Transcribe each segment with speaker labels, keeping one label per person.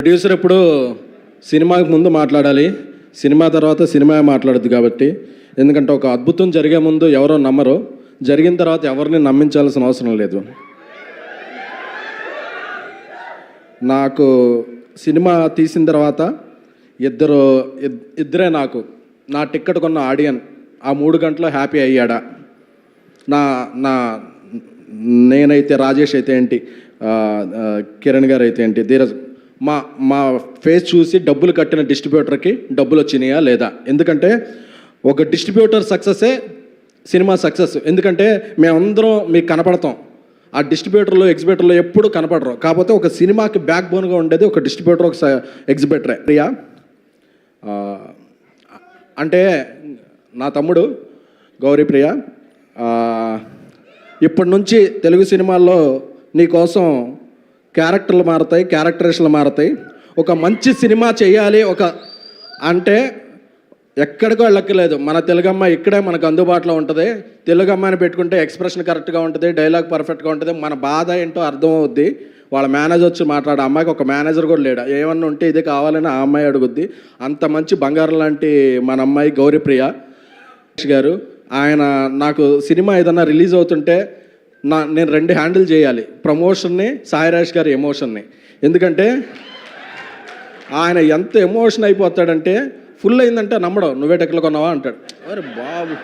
Speaker 1: Producer ఎప్పుడు సినిమాకి ముందు మాట్లాడాలి, సినిమా తర్వాత సినిమా మాట్లాడద్దు. కాబట్టి ఎందుకంటే ఒక అద్భుతం జరిగే ముందు ఎవరో నమ్మరు, జరిగిన తర్వాత ఎవరిని నమ్మించాల్సిన అవసరం లేదు. నాకు సినిమా తీసిన తర్వాత ఇద్దరే నా టిక్కెట్ కొన్న ఆడియన్ ఆ 3 గంటల్లో హ్యాపీ అయ్యాడా, నా నేనైతే, రాజేష్ అయితే ఏంటి, కిరణ్ గారు అయితే ఏంటి, ధీరజ్, మా ఫేస్ చూసి డబ్బులు కట్టిన డిస్ట్రిబ్యూటర్కి డబ్బులు వచ్చినాయా లేదా. ఎందుకంటే ఒక డిస్ట్రిబ్యూటర్ సక్సెస్సే సినిమా సక్సెస్. ఎందుకంటే మేమందరం మీకు కనపడతాం, ఆ డిస్ట్రిబ్యూటర్లు ఎగ్జిబిటర్లు ఎప్పుడు కనపడరు. కాకపోతే ఒక సినిమాకి బ్యాక్ బోన్గా ఉండేది ఒక డిస్ట్రిబ్యూటర్, ఒక ఎగ్జిబిటరే. ప్రియా అంటే నా తమ్ముడు గౌరీప్రియ, ఇప్పటి నుంచి తెలుగు సినిమాల్లో నీ కోసం క్యారెక్టర్లు మారుతాయి, క్యారెక్టరేషన్లు మారుతాయి. ఒక మంచి సినిమా చేయాలి అంటే ఎక్కడికో వెళ్ళక్కర్లేదు, మన తెలుగమ్మ ఇక్కడే మనకు అందుబాటులో ఉంటుంది. తెలుగు అమ్మాయిని పెట్టుకుంటే ఎక్స్ప్రెషన్ కరెక్ట్గా ఉంటుంది, డైలాగ్ పర్ఫెక్ట్గా ఉంటుంది, మన బాధ ఏంటో అర్థం అవుద్ది. వాళ్ళ మేనేజర్ వచ్చి మాట్లాడే అమ్మాయికి ఒక మేనేజర్ కూడా లేడా, ఏమన్నా ఉంటే ఇది కావాలని ఆ అమ్మాయి అడుగుద్ది. అంత మంచి బంగారం లాంటి మన అమ్మాయి గౌరీప్రియ గారు. ఆయన నాకు సినిమా ఏదన్నా రిలీజ్ అవుతుంటే నేను 2 హ్యాండిల్ చేయాలి, ప్రమోషన్ని, సాయిరాజ్ గారి ఎమోషన్ని. ఎందుకంటే ఆయన ఎంత ఎమోషన్ అయిపోతాడంటే, ఫుల్ అయిందంటే నమ్మడం, నువ్వే టెక్లో కొన్నావా అంటాడు. అరే బాబు,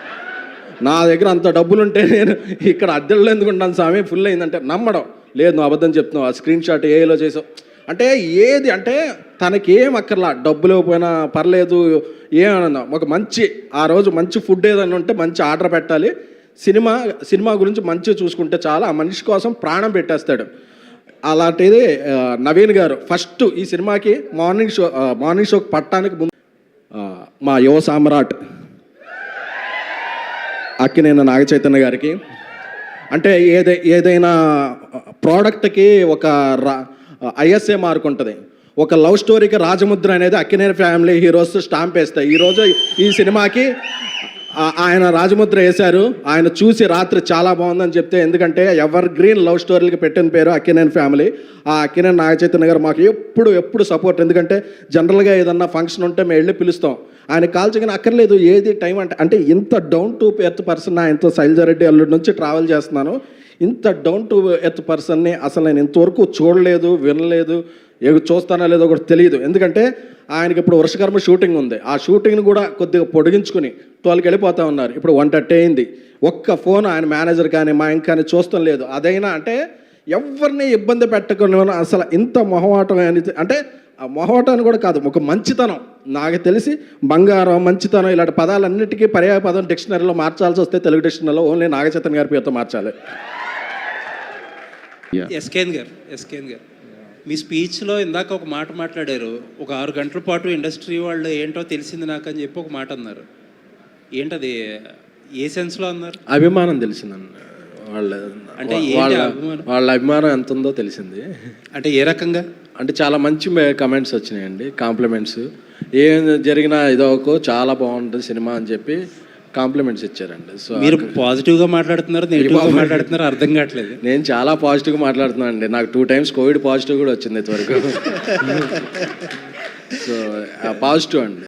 Speaker 1: నా దగ్గర అంత డబ్బులుంటే నేను ఇక్కడ అద్దెల్లో ఎందుకుంటాను స్వామి, ఫుల్ అయిందంటే నమ్మడం. లేదు నువ్వు అబద్ధం చెప్తున్నావు, ఆ స్క్రీన్ షాట్ ఏలో చేసావు అంటే ఏది అంటే తనకి ఏం అక్కర్లా, డబ్బులు ఇవ్వకపోయినా పర్లేదు, ఏమన్నా ఒక మంచి ఆ రోజు మంచి ఫుడ్ ఏదైనా ఉంటే మంచి ఆర్డర్ పెట్టాలి, సినిమా గురించి మంచిగా చూసుకుంటే చాలా, ఆ మనిషి కోసం ప్రాణం పెట్టేస్తాడు. అలాంటిది నవీన్ గారు ఫస్ట్ ఈ సినిమాకి మార్నింగ్ షోకి పట్టడానికి ముందు మా యువ సామ్రాట్ అక్కినేని నాగచైతన్య గారికి, అంటే ఏదైనా ప్రోడక్ట్కి ఒక ఐఎస్ఏ మార్క్ ఉంటుంది. ఒక లవ్ స్టోరీకి రాజముద్ర అనేది అక్కినేని ఫ్యామిలీ హీరోస్ స్టాంప్ వేస్తాయి. ఈరోజు ఈ సినిమాకి ఆయన రాజముద్ర వేశారు. ఆయన చూసి రాత్రి చాలా బాగుందని చెప్తే, ఎందుకంటే ఎవర్ గ్రీన్ లవ్ స్టోరీలకి పెట్టిన పేరు అక్కినేని ఫ్యామిలీ. ఆ అక్కినేని నాగచైతన్య గారు మాకు ఎప్పుడు సపోర్ట్. ఎందుకంటే జనరల్గా ఏదన్నా ఫంక్షన్ ఉంటే మేము వెళ్ళి పిలుస్తాం, ఆయన కాల్చగానే అక్కర్లేదు ఏది టైం అంటే ఇంత డౌన్ టు ఎర్త్ పర్సన్. ఆయనతో శైలజారెడ్డి అల్లుడి నుంచి ట్రావెల్ చేస్తున్నాను, ఇంత డౌన్ టు ఎర్త్ పర్సన్ని అసలు నేను ఇంతవరకు చూడలేదు, వినలేదు, చూస్తానో లేదో కూడా తెలియదు. ఎందుకంటే ఆయనకి ఇప్పుడు వర్షకర్మ షూటింగ్ ఉంది, ఆ షూటింగ్ని కూడా కొద్దిగా పొడిగించుకుని 12కి వెళ్ళిపోతా ఉన్నారు. ఇప్పుడు 1:30 అయింది, ఒక్క ఫోన్ ఆయన మేనేజర్ కానీ మా ఇంక కానీ చూస్తాం లేదు. అదైనా అంటే ఎవరిని ఇబ్బంది పెట్టకుండా అసలు ఇంత మొహమాటం అంటే ఆ మొహమాటాన్ని కూడా కాదు, ఒక మంచితనం. నాకు తెలిసి బంగారం, మంచితనం ఇలాంటి పదాలన్నిటికీ పర్యాయ పదం డిక్షనరీలో మార్చాల్సి వస్తే తెలుగు డిక్షనరీలో ఓన్లీ నాగచైతన్య గారి పేరుతో మార్చాలి.
Speaker 2: ఎస్కేన్ గారు మీ స్పీచ్లో ఇందాక ఒక మాట మాట్లాడారు, ఒక 6 గంటల పాటు ఇండస్ట్రీ వాళ్ళు ఏంటో తెలిసింది నాకు అని చెప్పి ఒక మాట అన్నారు. ఏంటది, ఏ సెన్స్లో అన్నారు?
Speaker 1: అభిమానం తెలిసిందన్న, అంటే వాళ్ళ అభిమానం ఎంత ఉందో తెలిసింది.
Speaker 2: అంటే ఏ రకంగా?
Speaker 1: అంటే చాలా మంచి కమెంట్స్ వచ్చినాయండి, కాంప్లిమెంట్స్. ఏం జరిగినా ఇదోకో చాలా బాగుంటుంది సినిమా అని చెప్పి కాంప్లిమెంట్స్ ఇచ్చారండి. సో
Speaker 2: మీరు పాజిటివ్గా మాట్లాడుతున్నారు, నెగిటివ్గా మాట్లాడుతున్నారు, అర్థం కావట్లేదు.
Speaker 1: నేను చాలా పాజిటివ్గా మాట్లాడుతున్నాను అండి, నాకు 2 times కోవిడ్ పాజిటివ్ కూడా వచ్చింది ఇంతవరకు. సో పాజిటివ్ అండి.